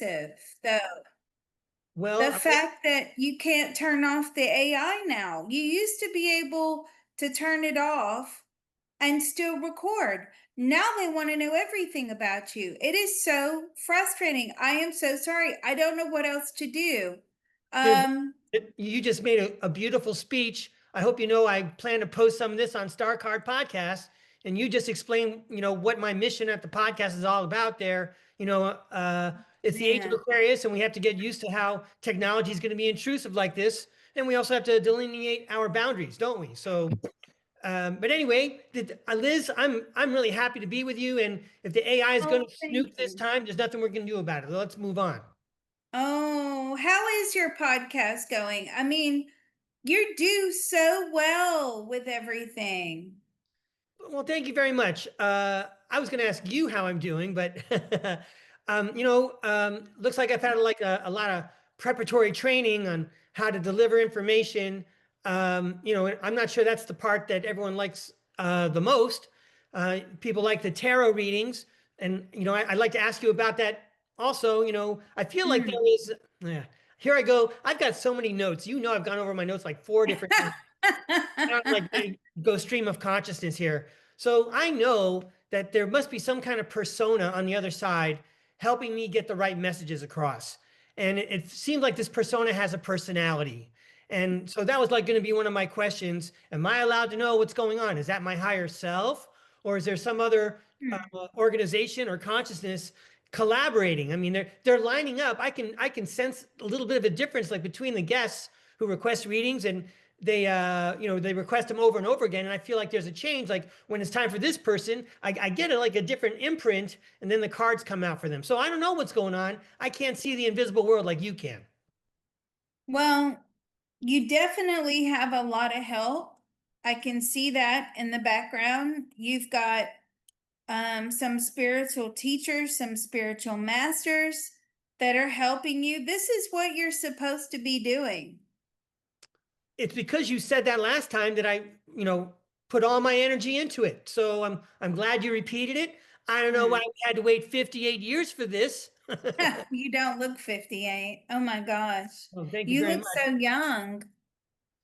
intrusive, though. Well, The fact that you can't turn off the AI now. You used to be able to turn it off and still record. Now they want to know everything about you. It is so frustrating. I am so sorry. I don't know what else to do. There's, Um, you just made a beautiful speech. I hope you know I plan to post some of this on STARCARD Podcast, and you just explain, what my mission at the podcast is all about there. It's the age of man. Aquarius, and we have to get used to how technology is going to be intrusive like this, and we also have to delineate our boundaries, don't we? So, but anyway, Liz, I'm really happy to be with you, and if the AI is going Oh, to thank snoop this you. time, there's nothing we're going to do about it. Let's move on. Oh, how is your podcast going? I mean, you do so well with everything. Well, thank you very much. I was going to ask you how I'm doing, but looks like I've had a lot of preparatory training on how to deliver information. And I'm not sure that's the part that everyone likes the most. People like the tarot readings, and I'd like to ask you about that. Also, I feel like Mm. there is. Yeah, here I go. I've got so many notes. I've gone over my notes like 4 different times. Like go stream of consciousness here. So I know that there must be some kind of persona on the other side helping me get the right messages across. And it seems like this persona has a personality. And so that was like going to be one of my questions. Am I allowed to know what's going on? Is that my higher self? Or is there some other organization or consciousness collaborating? I mean, they're lining up. I can sense a little bit of a difference like between the guests who request readings and they request them over and over again, and I feel like there's a change. Like when it's time for this person, I get like a different imprint, and then the cards come out for them. So I don't know what's going on. I can't see the invisible world like you can. Well, you definitely have a lot of help. I can see that in the background. You've got some spiritual teachers, some spiritual masters that are helping you. This is what you're supposed to be doing. It's because you said that last time that I, put all my energy into it. So I'm glad you repeated it. I don't know why Mm. we had to wait 58 years for this. You don't look 58. Oh my gosh. Well, thank you You very look much. so young.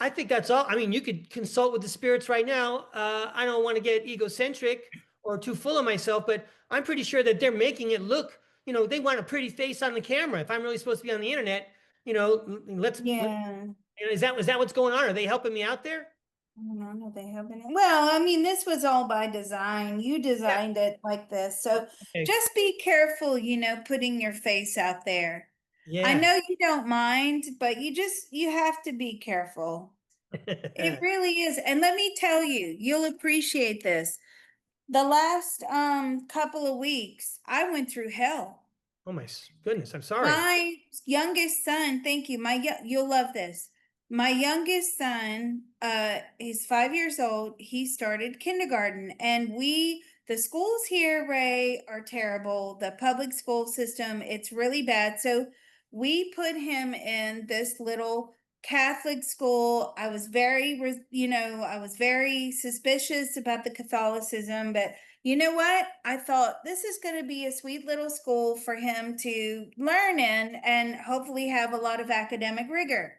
I think that's all. I mean, you could consult with the spirits right now. I don't want to get egocentric or too full of myself, but I'm pretty sure that they're making it look, they want a pretty face on the camera. If I'm really supposed to be on the internet, Yeah. is that what's going on? Are they helping me out there? I don't know, they haven't. Well, I mean, this was all by design. You Yeah. designed it like this. So Okay. just be careful, putting your face out there. I Yeah. know you don't mind, but you have to be careful. It really is. And let me tell you, you'll appreciate this. The last couple of weeks, I went through hell. Oh my goodness. I'm sorry. My youngest son, thank you. You'll love this. My youngest son, he's 5 years old. He started kindergarten, and the schools here, Ray, are terrible. The public school system, it's really bad. So we put him in this little Catholic school. I was very suspicious about the Catholicism, but you know what? I thought this is going to be a sweet little school for him to learn in and hopefully have a lot of academic rigor.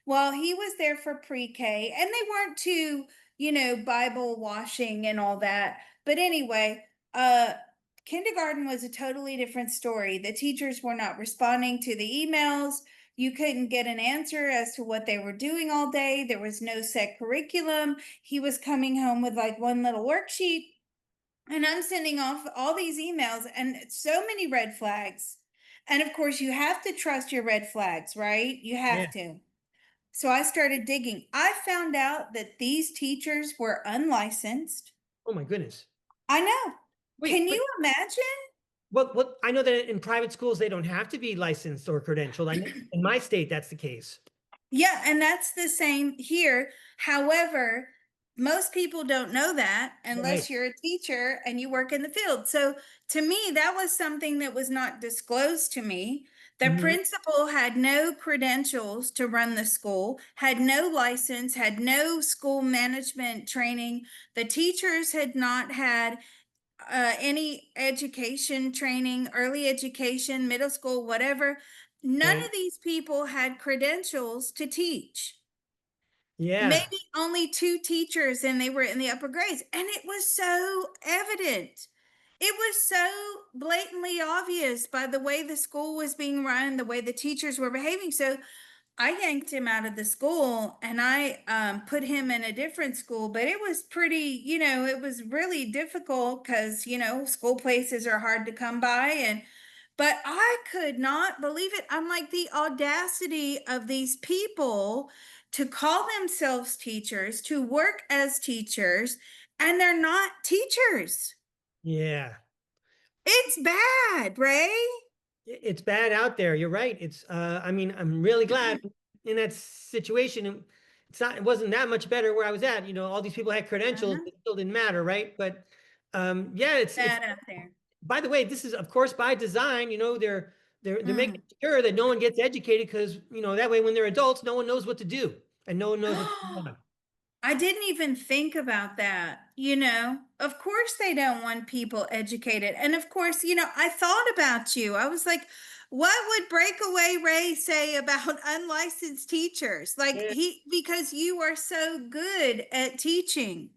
Well, he was there for pre-K and they weren't too, Bible washing and all that. But anyway, kindergarten was a totally different story. The teachers were not responding to the emails. You couldn't get an answer as to what they were doing all day. There was no set curriculum. He was coming home with like one little worksheet, and I'm sending off all these emails and so many red flags. And of course, you have to trust your red flags, right? You Yeah. have to. So I started digging. I found out that these teachers were unlicensed. Oh my goodness. I know. Wait, Can but you imagine? what I know that in private schools they don't have to be licensed or credentialed. I know in my state that's the case. Yeah, and that's the same here. However, most people don't know that Right. unless you're a teacher and you work in the field. So to me, that was something that was not disclosed to me. The Mhm. principal had no credentials to run the school, had no license, had no school management training. The teachers had not had any education training, early education, middle school, whatever. None Right. of these people had credentials to teach. Yeah. Maybe only two teachers, and they were in the upper grades. And it was so evident. It was so blatantly obvious by the way the school was being run, the way the teachers were behaving. So I yanked him out of the school and I put him in a different school, but it was pretty, it was really difficult because, school places are hard to come by. But I could not believe it. I'm like, the audacity of these people to call themselves teachers, to work as teachers, and they're not teachers. Yeah. It's bad, Ray. It's bad out there. You're right. I mean, I'm really glad in that situation. It wasn't that much better where I was at. All these people had credentials, Uh-huh. it still didn't matter, right? But yeah, it's Bad out there. by the way, this is of course by design. They're making Mm. sure that no one gets educated because that way when they're adults, no one knows what to do and no one knows what's going on. I didn't even think about that. Of course, they don't want people educated. And of course, I thought about you. I was like, what would Breakaway Ray say about unlicensed teachers? Like, Yeah, because you are so good at teaching.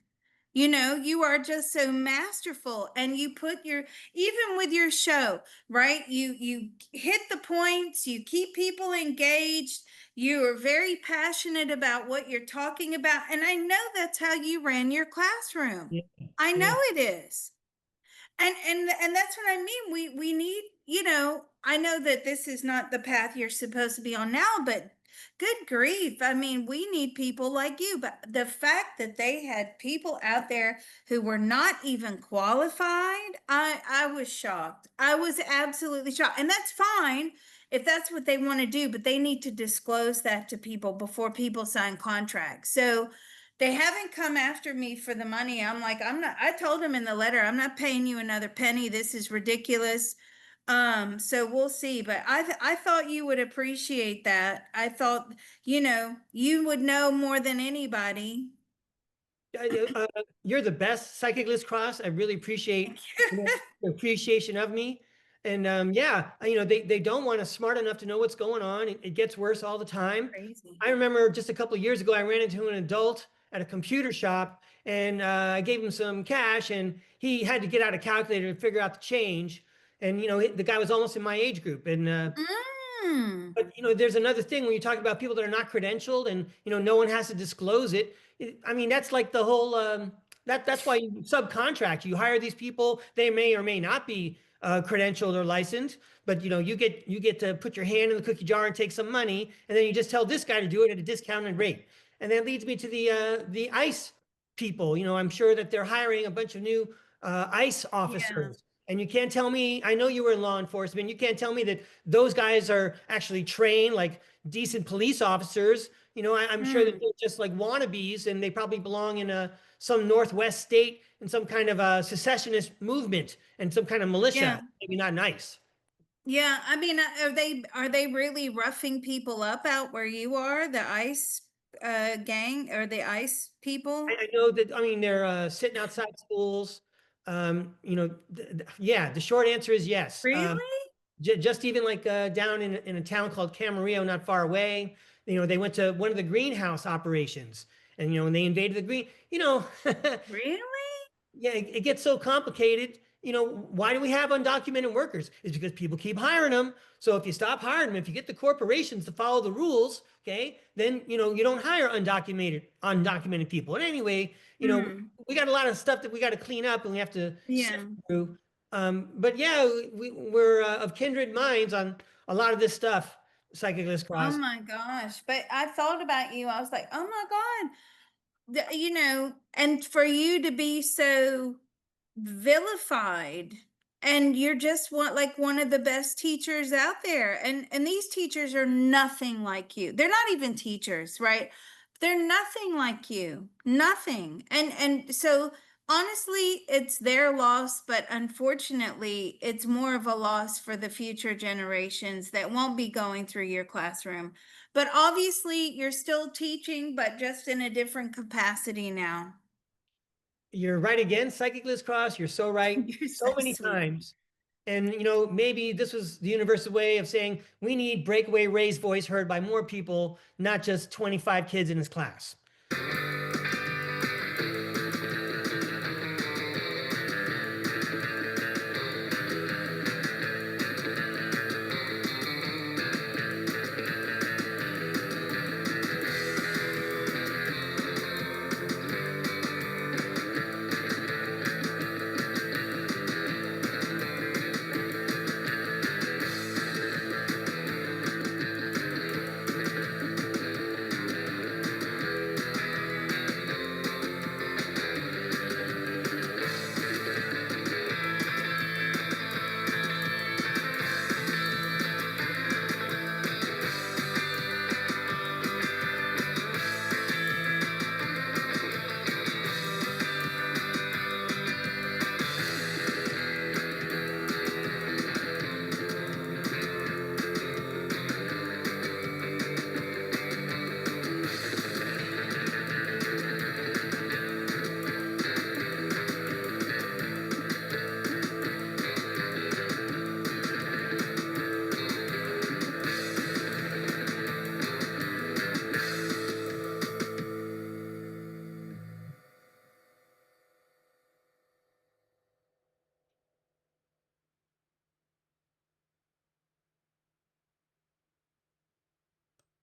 You are just so masterful, and you put even with your show, right? You hit the points, you keep people engaged, you are very passionate about what you're talking about, and I know that's how you ran your classroom. yeah, I know yeah. it is. And that's what I mean. We need, I know that this is not the path you're supposed to be on now, but good grief. I mean, we need people like you. But the fact that they had people out there who were not even qualified, I was shocked. I was absolutely shocked. And that's fine if that's what they want to do, but they need to disclose that to people before people sign contracts. So they haven't come after me for the money. I'm like, I'm not, I told them in the letter, I'm not paying you another penny. This is ridiculous. So we'll see. But I thought you would appreciate that. I thought, you would know more than anybody. You're the best, Psychic Liz Cross. I really appreciate the appreciation of me. And yeah, they don't want us smart enough to know what's going on. It gets worse all the time. Crazy. I remember just a couple of years ago, I ran into an adult at a computer shop, and I gave him some cash, and he had to get out a calculator to figure out the change. And the guy was almost in my age group, and Mm. but there's another thing when you talk about people that are not credentialed, and no one has to disclose it. I mean, that's like the whole that's why you subcontract. You hire these people; they may or may not be credentialed or licensed, but you get to put your hand in the cookie jar and take some money, and then you just tell this guy to do it at a discounted rate. And that leads me to the ICE people. I'm sure that they're hiring a bunch of new ICE Yeah. officers. And you can't tell me, I know you were in law enforcement, you can't tell me that those guys are actually trained like decent police officers. I'm sure that Mm. they're just like wannabes, and they probably belong in some Northwest state in some kind of a secessionist movement and some kind of militia. Yeah. Maybe not nice. Yeah. I mean, are they really roughing people up out where you are, the ICE gang or the ICE people? I know that, I mean, they're sitting outside schools. Yeah, the short answer is yes. Really? Just even like down in a town called Camarillo, not far away. They went to one of the greenhouse operations, and when they invaded the green, Really? yeah, it gets so complicated. Why do we have undocumented workers? It's because people keep hiring them. So if you stop hiring them, if you get the corporations to follow the rules, okay, then you don't hire undocumented people. And anyway, Mm. we got a lot of stuff that we got to clean up and we have to sift Yeah. through. But yeah, we're of kindred minds on a lot of this stuff. Psychic List Oh Cross. my gosh. But I thought about you. I was like, oh my God. And for you to be so vilified, and you're just one of the best teachers out there, and these teachers are nothing like you. They're not even teachers, right? They're nothing like you, nothing. And so honestly, it's their loss, but unfortunately it's more of a loss for the future generations that won't be going through your classroom. But obviously you're still teaching, but just in a different capacity now. You're right again, Psychic Liz Cross. You're so right. You're So so many sweet. times. And, you know, maybe this was the universal way of saying we need Breakaway Ray's voice heard by more people, not just 25 kids in his class.